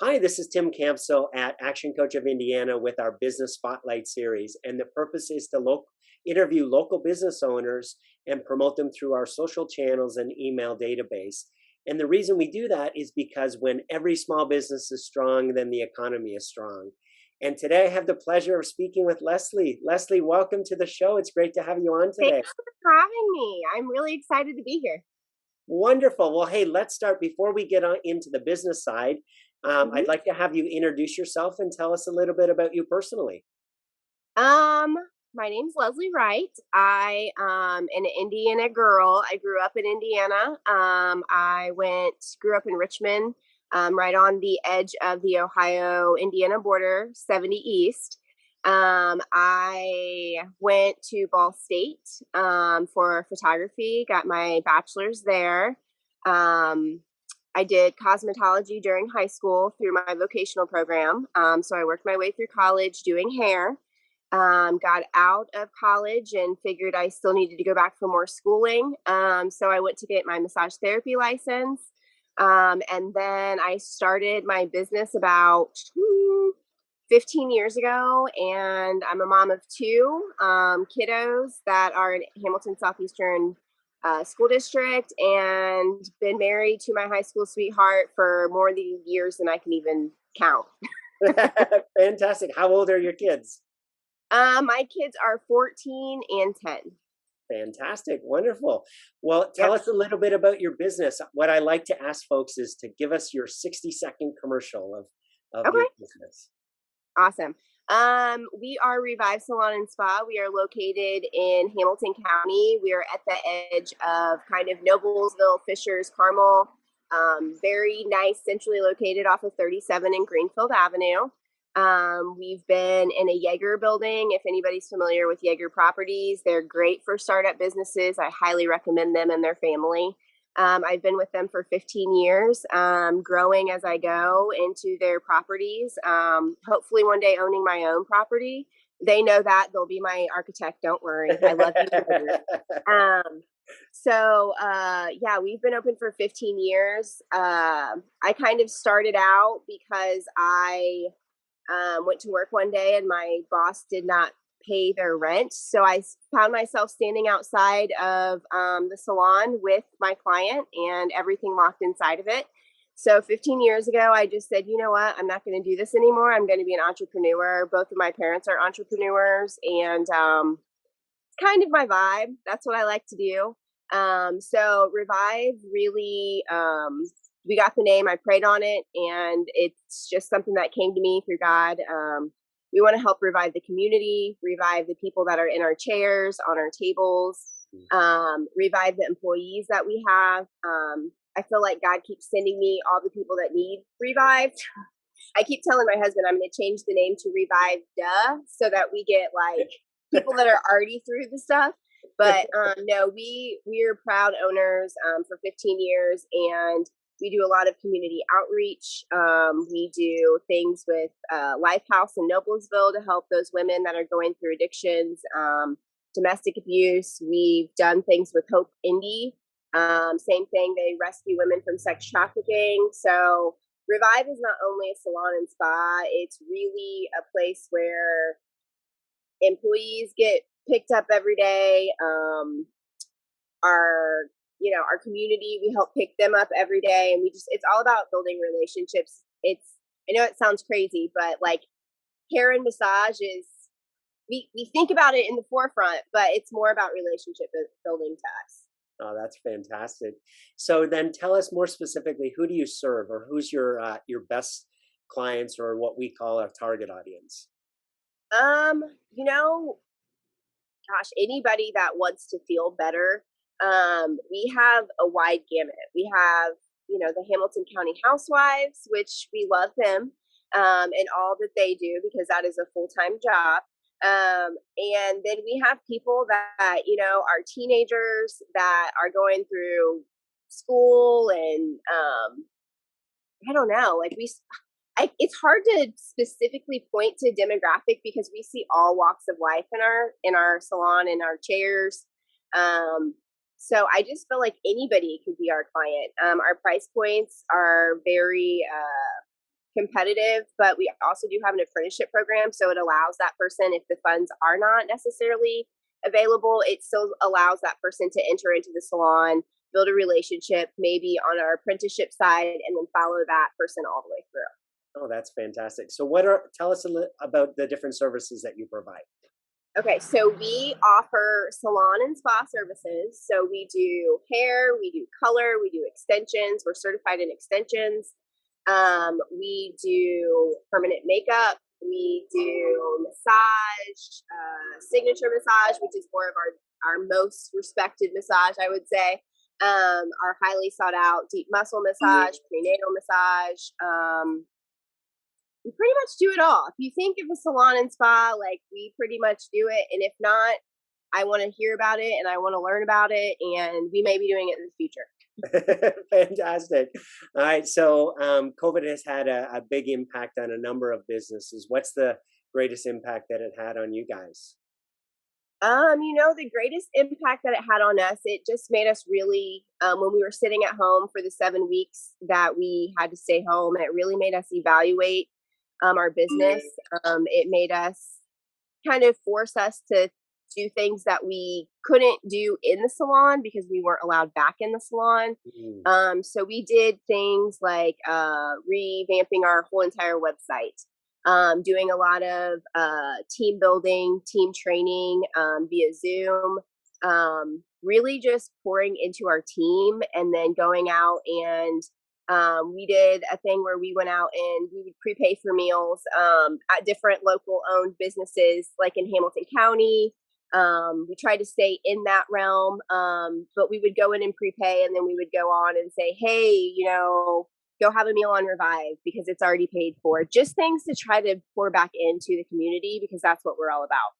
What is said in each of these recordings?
Hi, this is Tim Campsell at Action Coach of Indiana with our Business Spotlight series. And the purpose is to interview local business owners and promote them through our social channels and email database. And the reason we do that is because when every small business is strong, then the economy is strong. And today I have the pleasure of speaking with Leslie. Leslie, welcome to the show. It's great to have you on today. Thanks for having me. I'm really excited to be here. Wonderful. Well, hey, let's start before we get on into the business side. hmm I'd like to have you introduce yourself and tell us a little bit about you personally. Um, my name's Leslie Wright. I am an Indiana girl. I grew up in Indiana. Grew up in Richmond, right on the edge of the Ohio-Indiana border, 70 East. I went to Ball State for photography, got my bachelor's there. Um, I did cosmetology during high school through my vocational program. So I worked my way through college doing hair. Got out of college and figured I still needed to go back for more schooling. So I went to get my massage therapy license. And then I started my business about 15 years ago. And I'm a mom of two kiddos that are in Hamilton Southeastern School District, and been married to my high school sweetheart for more than years than I can even count. Fantastic. How old are your kids? My kids are 14 and 10. Fantastic. Wonderful. Well, tell Yep. us a little bit about your business. What I like to ask folks is to give us your 60-second commercial of your Okay. business. Awesome. We are Revive Salon and Spa. We are located in Hamilton County. We are at the edge of kind of Noblesville, Fishers, Carmel. Very nice, centrally located off of 37 and Greenfield Avenue. We've been in a Jaeger building. If anybody's familiar with Jaeger properties, they're great for startup businesses. I highly recommend them and their family. I've been with them for 15 years, growing as I go into their properties. Hopefully, one day owning my own property. They know that they'll be my architect. Don't worry. I love you. Yeah, we've been open for 15 years. I kind of started out because I went to work one day and my boss did not pay their rent. So I found myself standing outside of the salon with my client and everything locked inside of it. So 15 years ago, I just said, you know what? I'm not going to do this anymore. I'm going to be an entrepreneur. Both of my parents are entrepreneurs, and it's kind of my vibe. That's what I like to do. So Revive really, we got the name, I prayed on it, and it's just something that came to me through God. We want to help revive the community, revive the people that are in our chairs, on our tables, revive the employees that we have. I feel like God keeps sending me all the people that need revived. I keep telling my husband I'm going to change the name to Revive Duh, so that we get like people that are already through the stuff. But no, we're proud owners for 15 years, and we do a lot of community outreach. We do things with Lifehouse in Noblesville to help those women that are going through addictions, domestic abuse. We've done things with Hope Indy. Same thing, they rescue women from sex trafficking. So Revive is not only a salon and spa, it's really a place where employees get picked up every day. Our community, we help pick them up every day, and it's all about building relationships. I know it sounds crazy, but like hair and massage is, we think about it in the forefront, but it's more about relationship building to us. Oh, that's fantastic. So then tell us more specifically, who do you serve, or who's your best clients, or what we call our target audience? Um, you know, Gosh, anybody that wants to feel better. We have a wide gamut. We have, the Hamilton County Housewives, which we love them, and all that they do, because that is a full-time job. And then we have people that, are teenagers that are going through school, and I don't know, like it's hard to specifically point to demographic, because we see all walks of life in our salon, in our chairs. So I just feel like anybody could be our client. Our price points are very competitive, but we also do have an apprenticeship program. So it allows that person, if the funds are not necessarily available, it still allows that person to enter into the salon, build a relationship, maybe on our apprenticeship side, and then follow that person all the way through. Oh, that's fantastic. So tell us about the different services that you provide. Okay, so we offer salon and spa services. So we do hair, we do color, we do extensions. We're certified in extensions. We do permanent makeup. We do massage, signature massage, which is more of our most respected massage, I would say. Our highly sought out deep muscle massage, prenatal massage. We pretty much do it all. If you think of a salon and spa, like, we pretty much do it. And if not, I want to hear about it and I want to learn about it. And we may be doing it in the future. Fantastic. All right. So COVID has had a big impact on a number of businesses. What's the greatest impact that it had on you guys? The greatest impact that it had on us, it just made us really, when we were sitting at home for the 7 weeks that we had to stay home, it really made us evaluate our business. It made us kind of force us to do things that we couldn't do in the salon because we weren't allowed back in the salon. So we did things like revamping our whole entire website, doing a lot of team building, team training via Zoom, really just pouring into our team, and then going out and we did a thing where we went out and we would prepay for meals at different local owned businesses, like in Hamilton County. We tried to stay in that realm, but we would go in and prepay, and then we would go on and say, hey, go have a meal on Revive because it's already paid for. Just things to try to pour back into the community, because that's what we're all about.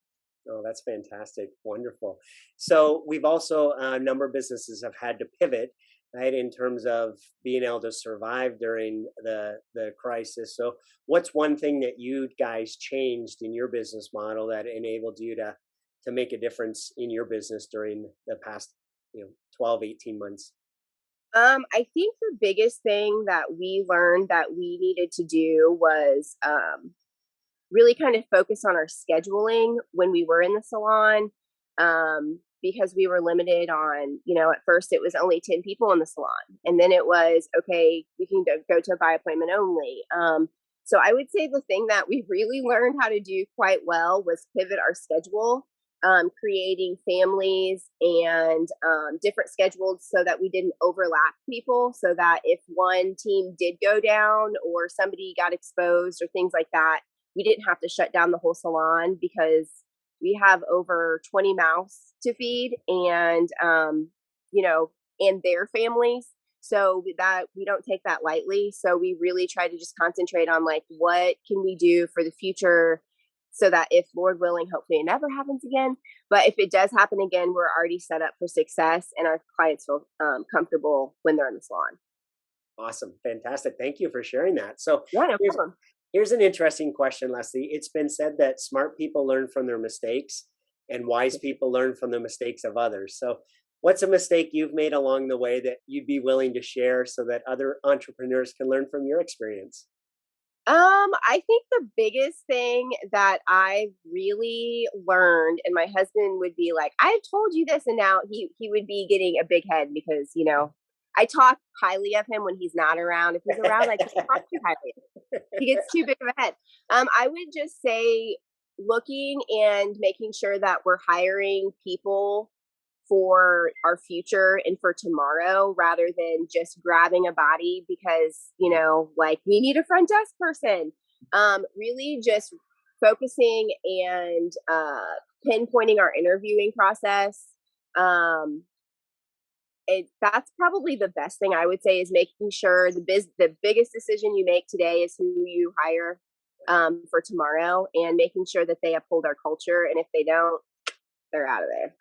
Oh, that's fantastic. Wonderful. So we've also, a number of businesses have had to pivot, right, in terms of being able to survive during the crisis. So what's one thing that you guys changed in your business model that enabled you to make a difference in your business during the past 12, 18 months? I think the biggest thing that we learned that we needed to do was really kind of focus on our scheduling when we were in the salon, because we were limited on, at first it was only 10 people in the salon, and then it was, okay, we can go to by appointment only. So I would say the thing that we really learned how to do quite well was pivot our schedule, creating families and different schedules so that we didn't overlap people, so that if one team did go down or somebody got exposed or things like that, we didn't have to shut down the whole salon, because we have over 20 mouths to feed, and and their families. So that we don't take that lightly. So we really try to just concentrate on, like, what can we do for the future, so that if, Lord willing, hopefully it never happens again, but if it does happen again, we're already set up for success and our clients feel comfortable when they're in the salon. Awesome. Fantastic. Thank you for sharing that. So Yeah, no problem. here's an interesting question, Leslie. It's been said that smart people learn from their mistakes and wise people learn from the mistakes of others. So what's a mistake you've made along the way that you'd be willing to share so that other entrepreneurs can learn from your experience? I think the biggest thing that I've really learned, and my husband would be like, I've told you this, and now he would be getting a big head because, I talk highly of him when he's not around. If he's around, I just talk too highly of him. He gets too big of a head. I would just say looking and making sure that we're hiring people for our future and for tomorrow, rather than just grabbing a body because, like, we need a front desk person. Really just focusing and pinpointing our interviewing process. That's probably the best thing I would say, is making sure the biggest decision you make today is who you hire for tomorrow, and making sure that they uphold our culture. And if they don't, they're out of there.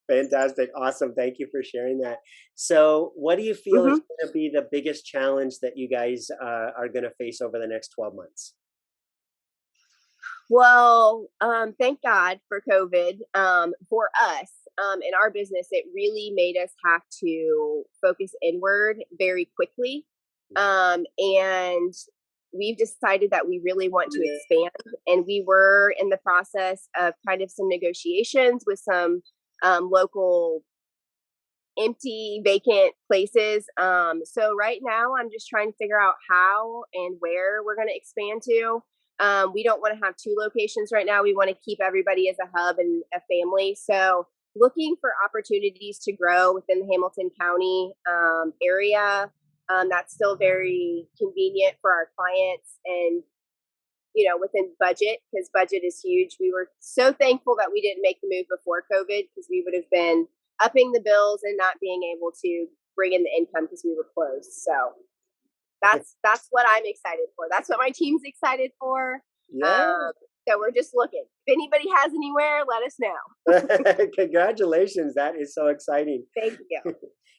Fantastic. Awesome. Thank you for sharing that. So what do you feel is going to be the biggest challenge that you guys are going to face over the next 12 months? Well, thank God for COVID. For us, in our business, it really made us have to focus inward very quickly. And we've decided that we really want to expand, and we were in the process of kind of some negotiations with some local empty vacant places. So right now I'm just trying to figure out how and where we're going to expand to. We don't want to have two locations right now. We want to keep everybody as a hub and a family. So looking for opportunities to grow within the Hamilton County area. That's still very convenient for our clients, and within budget, because budget is huge. We were so thankful that we didn't make the move before COVID, because we would have been upping the bills and not being able to bring in the income because we were closed. So that's what I'm excited for. That's what my team's excited for. Yeah. So we're just looking. If anybody has anywhere, let us know. Congratulations. That is so exciting. Thank you.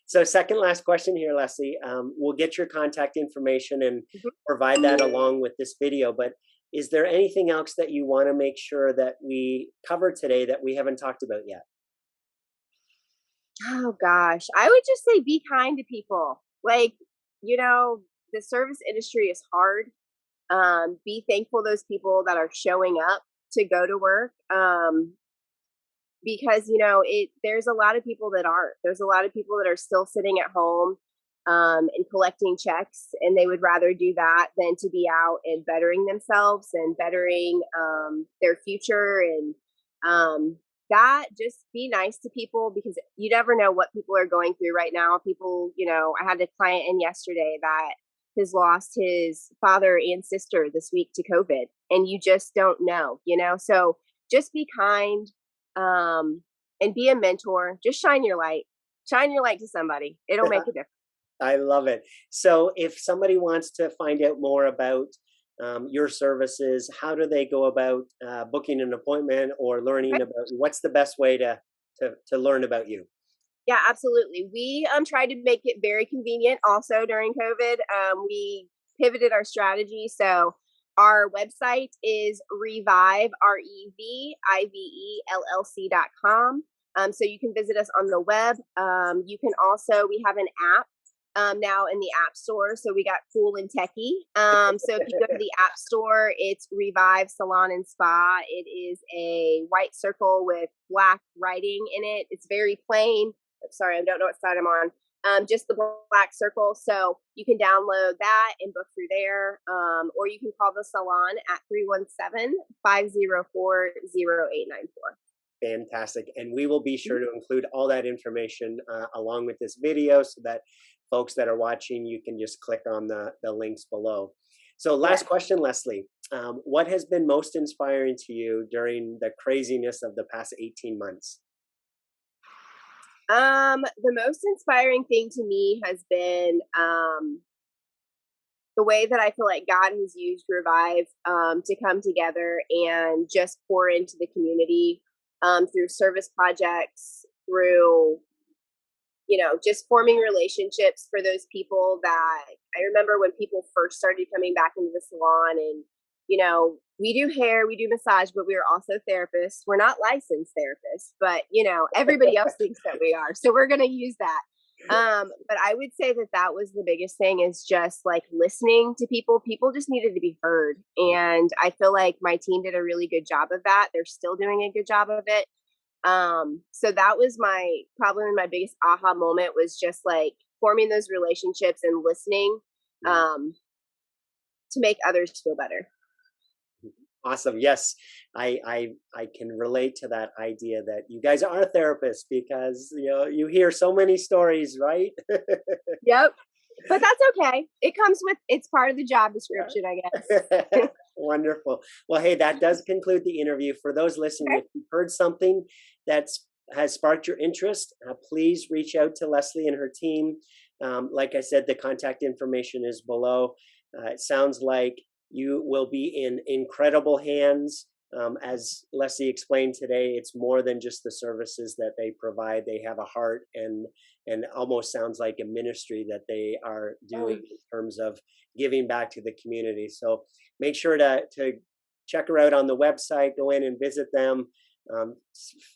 So second last question here, Leslie. We'll get your contact information and provide that along with this video. But is there anything else that you want to make sure that we cover today that we haven't talked about yet? Oh gosh, I would just say be kind to people. Like, the service industry is hard. Be thankful those people that are showing up to go to work. Because there's a lot of people that aren't. There's a lot of people that are still sitting at home and collecting checks, and they would rather do that than to be out and bettering themselves and bettering their future. And that, just be nice to people, because you never know what people are going through right now. People, I had a client in yesterday that has lost his father and sister this week to COVID, and you just don't know, so just be kind. And be a mentor. Just shine your light to somebody. It'll make a difference. I love it. So if somebody wants to find out more about your services, how do they go about booking an appointment or learning about, what's the best way to learn about you? Yeah, absolutely. We tried to make it very convenient also during COVID. We pivoted our strategy. So our website is revive, REVIVELLC.com. So you can visit us on the web. You can also, we have an app now in the App Store. So we got cool and techie. So if you go to the App Store, it's Revive Salon and Spa. It is a white circle with black writing in it. It's very plain. Sorry, I don't know what side I'm on. Just the black circle. So you can download that and book through there. Or you can call the salon at 317-504-0894. Fantastic. And we will be sure to include all that information along with this video, so that folks that are watching, you can just click on the links below. So last question, Leslie. What has been most inspiring to you during the craziness of the past 18 months? The most inspiring thing to me has been the way that I feel like God has used Revive to come together and just pour into the community through service projects, through just forming relationships for those people that I remember when people first started coming back into the salon. And we do hair, we do massage, but we are also therapists. We're not licensed therapists, but everybody else thinks that we are. So we're going to use that. But I would say that was the biggest thing, is just like listening to people. People just needed to be heard. And I feel like my team did a really good job of that. They're still doing a good job of it. So that was probably my biggest aha moment, was just like forming those relationships and listening to make others feel better. Awesome. Yes, I can relate to that idea that you guys are therapists, because you hear so many stories, right? Yep. But that's okay. It's part of the job description, I guess. Wonderful. Well, hey, that does conclude the interview. For those listening, if you've heard something that has sparked your interest, please reach out to Leslie and her team. Like I said, the contact information is below. It sounds like you will be in incredible hands. As Leslie explained today, it's more than just the services that they provide. They have a heart, and almost sounds like a ministry that they are doing in terms of giving back to the community. So make sure to check her out on the website, go in and visit them,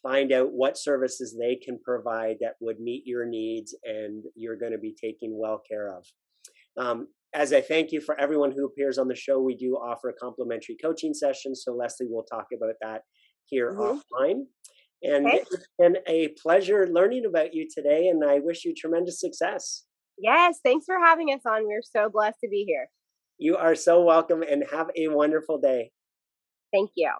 find out what services they can provide that would meet your needs and you're going to be taken well care of. as I thank you for everyone who appears on the show, we do offer a complimentary coaching session. So Leslie will talk about that here Hmm. offline. And Okay. it's been a pleasure learning about you today, and I wish you tremendous success. Yes. Thanks for having us on. We're so blessed to be here. You are so welcome and have a wonderful day. Thank you.